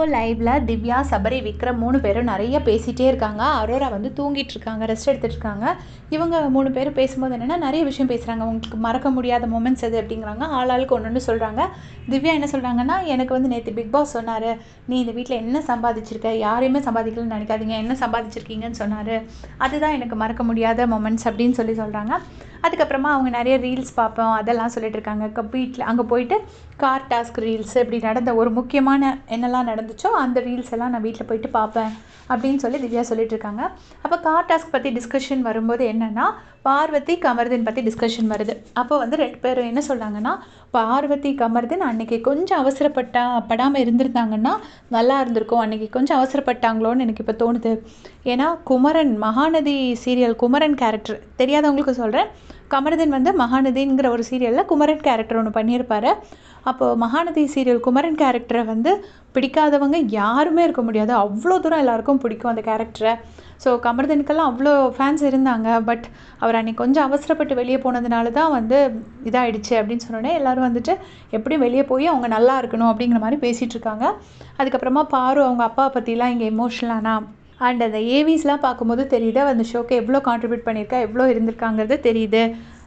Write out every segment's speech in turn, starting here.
இப்போ லைவ்ல திவ்யா, சபரி, விக்ரம் 3 பேரும் நிறைய பேசிட்டே இருக்காங்க. அரோரா வந்து தூங்கிட்டு இருக்காங்க, ரெஸ்ட் எடுத்துட்டு இருக்காங்க. இவங்க 3 பேரும் பேசும்போது என்னன்னா நிறைய விஷயம் பேசுறாங்க. உங்களுக்கு மறக்க முடியாத மொமெண்ட்ஸ் எது அப்படிங்கிறாங்க. ஆளாளுக்கு ஒன்று சொல்றாங்க. திவ்யா என்ன சொல்றாங்கன்னா, எனக்கு வந்து நேற்று பிக் பாஸ் சொன்னாரு, நீ இந்த வீட்டில் என்ன சம்பாதிச்சிருக்க, யாரையுமே சம்பாதிக்கலன்னு நினைக்காதீங்க, என்ன சம்பாதிச்சிருக்கீங்கன்னு சொன்னாரு, அதுதான் எனக்கு மறக்க முடியாத மொமெண்ட்ஸ் அப்படின்னு சொல்றாங்க. அதுக்கப்புறமா அவங்க நிறைய ரீல்ஸ் பார்ப்போம் அதெல்லாம் சொல்லிட்டு இருக்காங்க. வீட்டில் அங்கே போயிட்டு கார் டாஸ்க் ரீல்ஸ் இப்படி நடந்த ஒரு முக்கியமான என்னெல்லாம் நடந்துச்சோ அந்த ரீல்ஸ் எல்லாம் நான் வீட்டில் போயிட்டு பார்ப்பேன் அப்படின்னு சொல்லி திவ்யா சொல்லிட்டு இருக்காங்க. அப்போ கார் டாஸ்க் பற்றி டிஸ்கஷன் வரும்போது என்னென்னா, பார்வதி கமர்தீன் பற்றி டிஸ்கஷன் வருது. அப்போ வந்து 2 பேரும் என்ன சொல்கிறாங்கன்னா, பார்வதி கமர்தீன் அன்றைக்கி கொஞ்சம் படாமல் இருந்திருந்தாங்கன்னா நல்லா இருந்திருக்கும், அன்றைக்கி கொஞ்சம் அவசரப்பட்டாங்களோன்னு எனக்கு இப்போ தோணுது. ஏன்னா குமரன், மகாநதி சீரியல் குமரன் கேரக்டர் தெரியாதவங்களுக்கு சொல்கிறேன். கமர்தீன் வந்து மகாநதிங்கிற ஒரு சீரியலில் குமரன் கேரக்டர் ஒன்று பண்ணியிருப்பார். அப்போது மகாநதி சீரியல் குமரன் கேரக்டரை வந்து பிடிக்காதவங்க யாருமே இருக்க முடியாது. அவ்வளோ தூரம் எல்லாருக்கும் பிடிக்கும் அந்த கேரக்டரை. ஸோ கமர்தீனுக்கெல்லாம் அவ்வளோ ஃபேன்ஸ் இருந்தாங்க. பட் அவர் அன்றைக்கி கொஞ்சம் அவசரப்பட்டு வெளியே போனதுனால தான் வந்து இதாகிடுச்சு அப்படின்னு சொன்னோன்னே எல்லோரும் வந்துட்டு எப்படியும் வெளியே போய் அவங்க நல்லா இருக்கணும் அப்படிங்கிற மாதிரி பேசிகிட்டு இருக்காங்க. அதுக்கப்புறமா பாரு அவங்க அப்பா பற்றிலாம் இங்கே எமோஷ்னலானா அண்ட் அந்த ஏவிஸ்லாம் பார்க்கும்போது தெரியுது அந்த ஷோக்கு எவ்வளோ கான்ட்ரிபியூட் பண்ணியிருக்கா, எவ்வளோ இருந்திருக்காங்கிறது தெரியுது.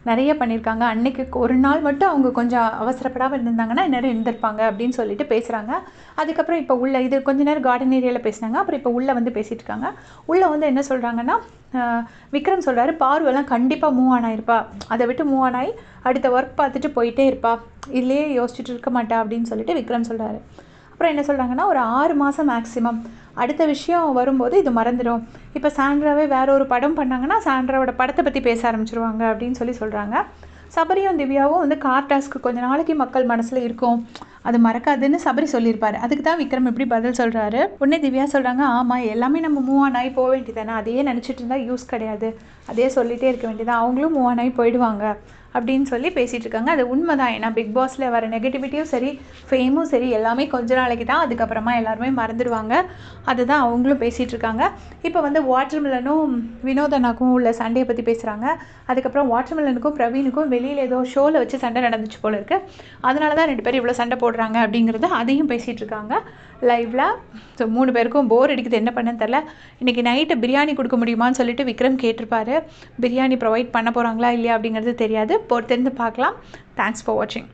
நிறைய பண்ணியிருக்காங்க. அன்றைக்கி ஒரு நாள் மட்டும் அவங்க கொஞ்சம் அவசரப்படாமல் இருந்திருந்தாங்கன்னா இந்நேரம் இருந்திருப்பாங்க அப்படின்னு சொல்லிட்டு பேசுகிறாங்க. அதுக்கப்புறம் இப்போ உள்ள இது கொஞ்ச நேரம் கார்டன் ஏரியாவில் பேசினாங்க. அப்புறம் இப்போ உள்ளே வந்து பேசிகிட்டு இருக்காங்க. உள்ளே வந்து என்ன சொல்கிறாங்கன்னா, விக்ரம் சொல்கிறாரு, பார்வெல்லாம் கண்டிப்பாக மூவ் ஆன் ஆயிருப்பா, அதை விட்டு மூவ் ஆன் ஆகி அடுத்த ஒர்க் பார்த்துட்டு போயிட்டே இருப்பா, இதுலேயே யோசிச்சுட்டு இருக்க மாட்டா அப்படின்னு சொல்லிட்டு விக்ரம் சொல்கிறாரு. அப்புறம் என்ன சொல்கிறாங்கன்னா, ஒரு 6 மாதம் மேக்ஸிமம், அடுத்த விஷயம் வரும்போது இது மறந்துடும். இப்போ சாண்ட்ராவே வேற ஒரு படம் பண்ணாங்கன்னா சாண்ட்ராவோட படத்தை பற்றி பேச ஆரம்பிச்சிருவாங்க அப்படின்னு சொல்கிறாங்க. சபரியும் திவ்யாவும் வந்து கார் டாஸ்க்கு கொஞ்ச நாளைக்கு மக்கள் மனசில் இருக்கும், அது மறக்காதுன்னு சபரி சொல்லியிருப்பாரு. அதுக்கு தான் விக்ரம் எப்படி பதில் சொல்கிறாரு. உடனே திவ்யா சொல்கிறாங்க, ஆமாம் எல்லாமே நம்ம மூவ் ஆன் ஆகி போக வேண்டியதானே, அதையே நினச்சிட்டு இருந்தால் யூஸ் கிடையாது, அதே சொல்லிகிட்டே இருக்க வேண்டியதான், அவங்களும் மூவ் ஆன் ஆகி போயிடுவாங்க அப்படின்னு சொல்லி பேசிகிட்டு இருக்காங்க. அது உண்மை தான். ஏன்னா பிக் பாஸில் வர நெகட்டிவிட்டியும் சரி, ஃபேமும் சரி, எல்லாமே கொஞ்ச நாளைக்கு தான், அதுக்கப்புறமா எல்லாருமே மறந்துடுவாங்க. அதுதான் அவங்களும் பேசிகிட்டு இருக்காங்க. இப்போ வந்து வாட்டர்மெலனும் வினோதனாக்கும் உள்ள சண்டையை பற்றி பேசுகிறாங்க. அதுக்கப்புறம் வாட்டர்மெலனுக்கும் பிரவீனுக்கும் வெளியில் ஏதோ ஷோவில் வச்சு சண்டை நடந்துச்சு போல இருக்குது, அதனால தான் 2 பேரும் இவ்வளோ சண்டை போடுறாங்க அப்படிங்கிறது அதையும் பேசிகிட்டு இருக்காங்க லைவில். ஸோ 3 பேருக்கும் போர் அடிக்குது, என்ன பண்ணன்னு தெரில. இன்றைக்கி நைட்டு பிரியாணி கொடுக்க முடியுமான்னு சொல்லிட்டு விக்ரம் கேட்டிருப்பாரு. பிரியாணி ப்ரொவைட் பண்ண போகிறாங்களா இல்லையா அப்படிங்கிறது தெரியாது, பொறுத்திருந்து பார்க்கலாம். தேங்க்ஸ் ஃபார் வாட்சிங்.